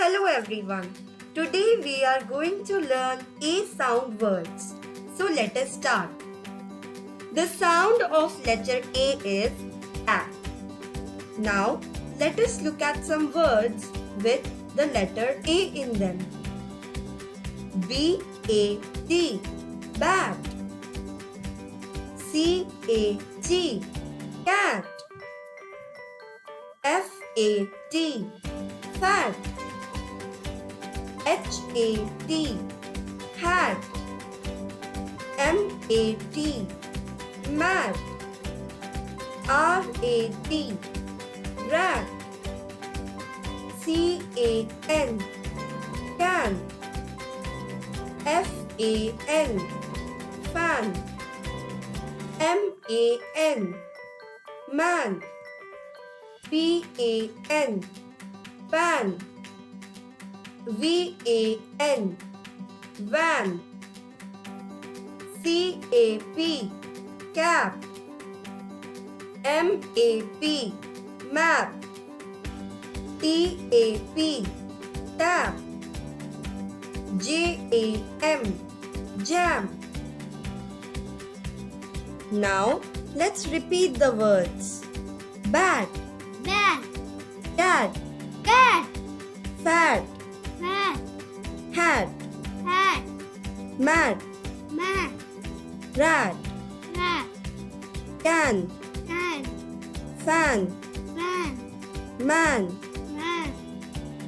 Hello everyone. Today we are going to learn A sound words. So let us start. The sound of letter A is A. Now let us look at some words with the letter A in them. B-A-T, bat. C-A-T, cat. F-A-T, fat. H-A-T, hat. M-A-T, mat. R-A-T, rat. C-A-N, can. F-A-N, fan. M-A-N, man. P-A-N, pan. V-A-N, van. C-A-P, cap. M-A-P, map. T-A-P, tap. J-A-M, jam. Now let's repeat the words. Bat, Bat, cat, cat, fat, fat, hat, hat, mat, mat, rat, rat, can, can, fan, fan, man, man,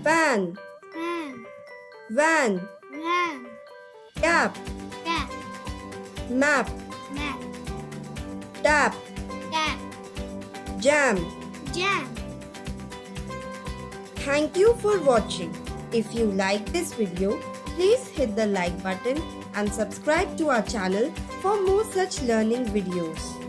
pan, fan, van, van, cap, cat, map, map, tap, tap, jam. jam. Thank you for watching. If you like this video, please hit the like button and subscribe to our channel for more such learning videos.